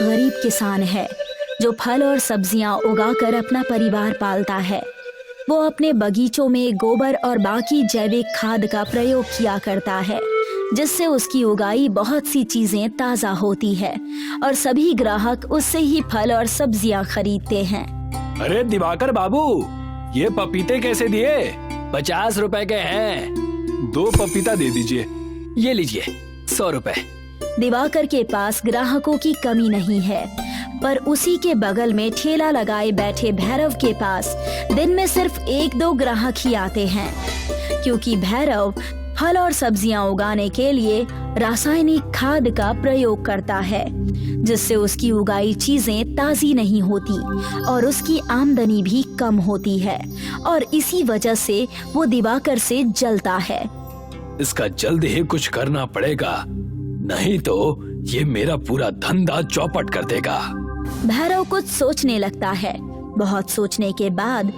गरीब किसान है जो फल और सब्जियां उगाकर अपना परिवार पालता है। वो अपने बगीचों में गोबर और बाकी जैविक खाद का प्रयोग किया करता है, जिससे उसकी उगाई बहुत सी चीजें ताजा होती है और सभी ग्राहक उससे ही फल और सब्जियां खरीदते हैं। अरे दिवाकर बाबू, ये पपीते कैसे दिए? 50 रुपए के हैं। 2 पपीता दे दीजिए। ये लीजिए 100 रुपए। दिवाकर के पास ग्राहकों की कमी नहीं है, पर उसी के बगल में ठेला लगाए बैठे भैरव के पास दिन में सिर्फ 1-2 ग्राहक ही आते हैं, क्योंकि भैरव फल और सब्जियां उगाने के लिए रासायनिक खाद का प्रयोग करता है, जिससे उसकी उगाई चीजें ताजी नहीं होती और उसकी आमदनी भी कम होती है, और इसी वजह से वो दिवाकर से जलता है। इसका जल्द ही कुछ करना पड़ेगा, नहीं तो ये मेरा पूरा धंधा चौपट कर देगा। भैरव कुछ सोचने लगता है। बहुत सोचने के बाद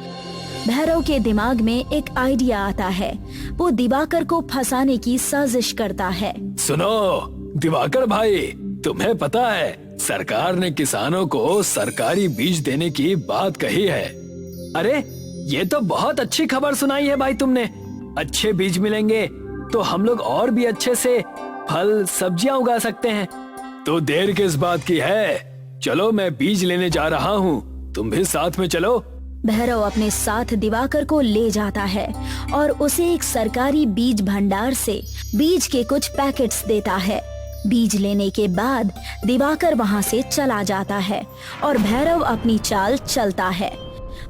भैरव के दिमाग में एक आइडिया आता है। वो दिवाकर को फंसाने की साजिश करता है। सुनो दिवाकर भाई, तुम्हें पता है सरकार ने किसानों को सरकारी बीज देने की बात कही है। अरे ये तो बहुत अच्छी खबर सुनाई है भाई तुमने। अच्छे बीज मिलेंगे तो हम लोग और भी अच्छे से फल सब्जियां उगा सकते हैं। तो देर किस बात की है? चलो मैं बीज लेने जा रहा हूँ, तुम भी साथ में चलो। भैरव अपने साथ दिवाकर को ले जाता है और उसे एक सरकारी बीज भंडार से बीज के कुछ पैकेट्स देता है। बीज लेने के बाद दिवाकर वहाँ से चला जाता है और भैरव अपनी चाल चलता है।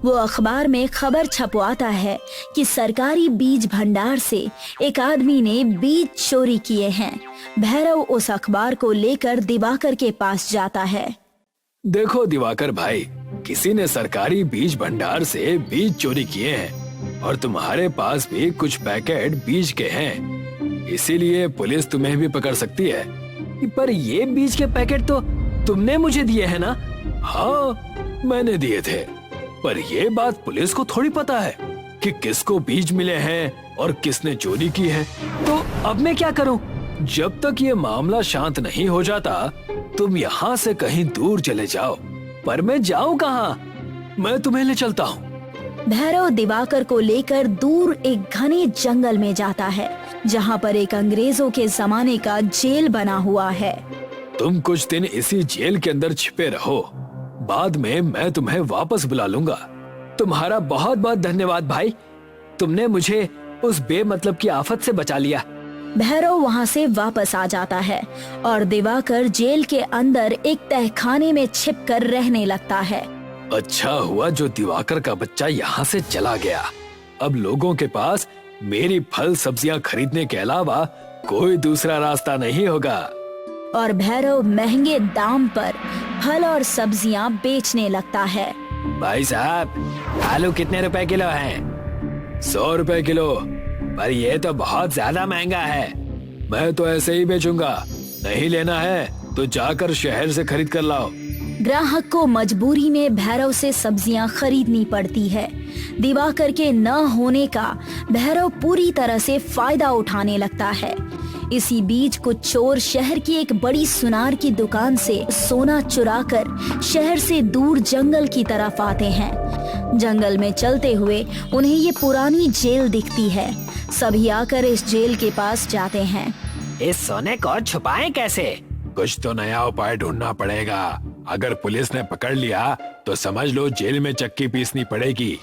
वो अखबार में खबर छपवाता है कि सरकारी बीज भंडार से एक आदमी ने बीज चोरी किए हैं। भैरव उस अखबार को लेकर दिवाकर के पास जाता है। देखो दिवाकर भाई, किसी ने सरकारी बीज भंडार से बीज चोरी किए हैं और तुम्हारे पास भी कुछ पैकेट बीज के हैं, इसीलिए पुलिस तुम्हें भी पकड़ सकती है। पर ये बीज के पैकेट तो तुमने मुझे दिए हैं ना? हाँ मैंने दिए थे, पर ये बात पुलिस को थोड़ी पता है कि किसको बीज मिले हैं और किसने चोरी की है। तो अब मैं क्या करूं? जब तक ये मामला शांत नहीं हो जाता तुम यहाँ से कहीं दूर चले जाओ। पर मैं जाऊं कहाँ? मैं तुम्हें ले चलता हूँ। भैरव दिवाकर को लेकर दूर एक घने जंगल में जाता है, जहाँ पर एक अंग्रेजों के जमाने का जेल बना हुआ है। तुम कुछ दिन इसी जेल के अंदर छिपे रहो, बाद में मैं तुम्हें वापस बुला लूंगा। तुम्हारा बहुत बहुत धन्यवाद भाई, तुमने मुझे उस बेमतलब की आफत से बचा लिया। भैरव वहाँ से वापस आ जाता है और दिवाकर जेल के अंदर एक तहखाने में छिपकर रहने लगता है। अच्छा हुआ जो दिवाकर का बच्चा यहाँ से चला गया। अब लोगों के पास मेरी फल सब्जियाँ खरीदने के अलावा कोई दूसरा रास्ता नहीं होगा। और भैरव महंगे दाम पर फल और सब्जियाँ बेचने लगता है। भाई साहब, आलू कितने रुपए किलो हैं? 100 रुपए किलो। पर ये तो बहुत ज्यादा महंगा है। मैं तो ऐसे ही बेचूंगा, नहीं लेना है तो जाकर शहर से खरीद कर लाओ। ग्राहक को मजबूरी में भैरव से सब्जियां खरीदनी पड़ती है। दिवाकर के न होने का भैरव पूरी तरह से फायदा उठाने लगता है। इसी बीच कुछ चोर शहर की एक बड़ी सुनार की दुकान से सोना चुराकर शहर से दूर जंगल की तरफ आते हैं। जंगल में चलते हुए उन्हें ये पुरानी जेल दिखती है। सभी आकर इस जेल के पास जाते हैं। इस सोने को छुपाएं कैसे? कुछ तो नया उपाय ढूंढना पड़ेगा। अगर पुलिस ने पकड़ लिया तो समझ लो जेल में चक्की पीसनी पड़ेगी।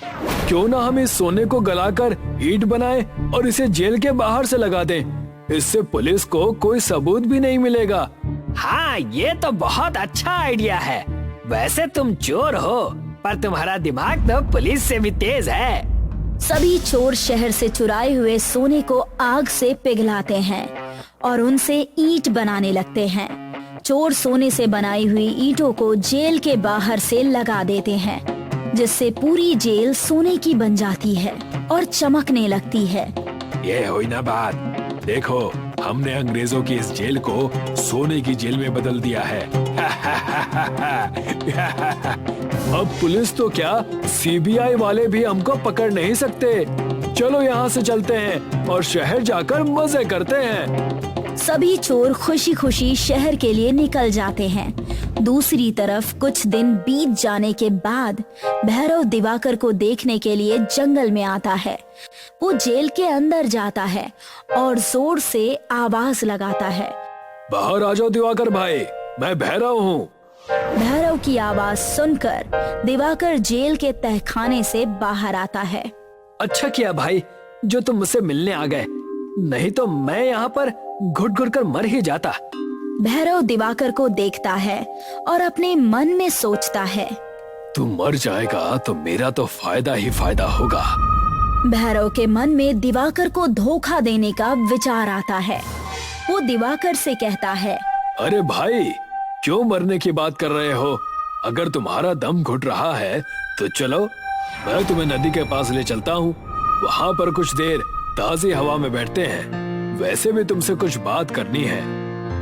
क्यों ना हम इस सोने को गलाकर ईंट बनाएं और इसे जेल के बाहर से लगा दें। इससे पुलिस को कोई सबूत भी नहीं मिलेगा। हाँ, ये तो बहुत अच्छा आइडिया है। वैसे तुम चोर हो, पर तुम्हारा दिमाग तो पुलिस से भी तेज है। सभी चोर शहर से चुराए हुए सोने को आग से पिघलाते हैं और उनसे ईंट बनाने लगते हैं। चोर सोने से बनाई हुई ईंटों को जेल के बाहर से लगा देते हैं, जिससे पूरी जेल सोने की बन जाती है और चमकने लगती है। ये हुई ना बात। देखो, हमने अंग्रेजों की इस जेल को सोने की जेल में बदल दिया है। अब पुलिस तो क्या, सीबीआई वाले भी हमको पकड़ नहीं सकते। चलो यहाँ से चलते हैं और शहर जाकर मजे करते हैं। सभी चोर खुशी खुशी शहर के लिए निकल जाते हैं। दूसरी तरफ कुछ दिन बीत जाने के बाद भैरव दिवाकर को देखने के लिए जंगल में आता है। वो जेल के अंदर जाता है और जोर से आवाज लगाता है, बाहर आ जाओ दिवाकर भाई, मैं भैरव हूँ। भैरव की आवाज सुनकर दिवाकर जेल के तहखाने से बाहर आता है। अच्छा किया भाई जो तुम मुझसे मिलने आ गए, नहीं तो मैं यहाँ पर घुट घुट कर मर ही जाता। भैरव दिवाकर को देखता है और अपने मन में सोचता है, तू मर जाएगा तो मेरा तो फायदा ही फायदा होगा। भैरव के मन में दिवाकर को धोखा देने का विचार आता है। वो दिवाकर से कहता है, अरे भाई क्यों मरने की बात कर रहे हो? अगर तुम्हारा दम घुट रहा है तो चलो मैं तुम्हें नदी के पास ले चलता हूँ, वहाँ पर कुछ देर ताजी हवा में बैठते हैं, वैसे भी तुमसे कुछ बात करनी है।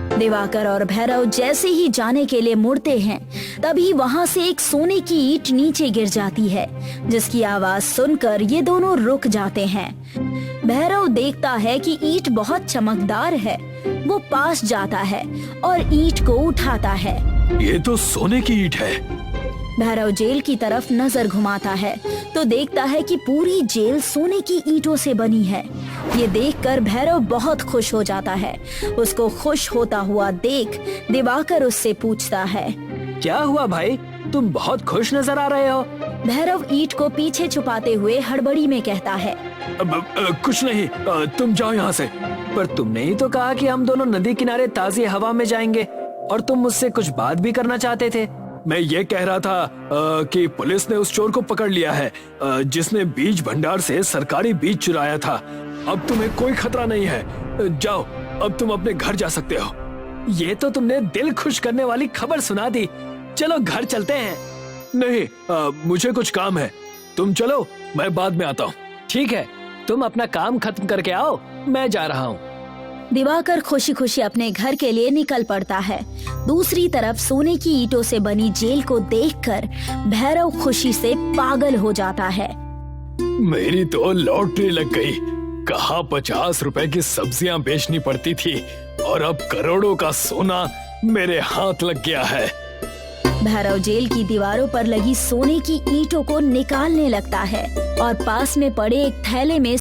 दिवाकर और भैरव जैसे ही जाने के लिए मुड़ते हैं तभी वहाँ से एक सोने की ईंट नीचे गिर जाती है, जिसकी आवाज सुनकर ये दोनों रुक जाते हैं। भैरव देखता है कि ईंट बहुत चमकदार है। वो पास जाता है और ईंट को उठाता है। ये तो सोने की ईंट है। भैरव जेल की तरफ नजर घुमाता है तो देखता है कि पूरी जेल सोने की ईंटों से बनी है। ये देखकर भैरव बहुत खुश हो जाता है। उसको खुश होता हुआ देख दिवाकर उससे पूछता है, क्या हुआ भाई, तुम बहुत खुश नजर आ रहे हो? भैरव ईंट को पीछे छुपाते हुए हड़बड़ी में कहता है, कुछ नहीं, तुम जाओ यहाँ से। पर तुमने ही तो कहा कि हम दोनों नदी किनारे ताजी हवा में जाएंगे और तुम मुझसे कुछ बात भी करना चाहते थे। मैं ये कह रहा था कि पुलिस ने उस चोर को पकड़ लिया है जिसने बीज भंडार से सरकारी बीज चुराया था। अब तुम्हें कोई खतरा नहीं है, जाओ अब तुम अपने घर जा सकते हो। ये तो तुमने दिल खुश करने वाली खबर सुना दी, चलो घर चलते हैं। नहीं, मुझे कुछ काम है, तुम चलो मैं बाद में आता हूँ। ठीक है, तुम अपना काम खत्म करके आओ, मैं जा रहा हूँ। दिवाकर खुशी खुशी अपने घर के लिए निकल पड़ता है। दूसरी तरफ सोने की ईंटों से बनी जेल को देखकर भैरव खुशी से पागल हो जाता है। मेरी तो लॉटरी लग गई। कहाँ 50 रुपए की सब्जियां बेचनी पड़ती थी और अब करोड़ों का सोना मेरे हाथ लग गया है। भैरव जेल की दीवारों पर लगी सोने की ईंटों को निकालने लगता है और पास में पड़े एक थैले में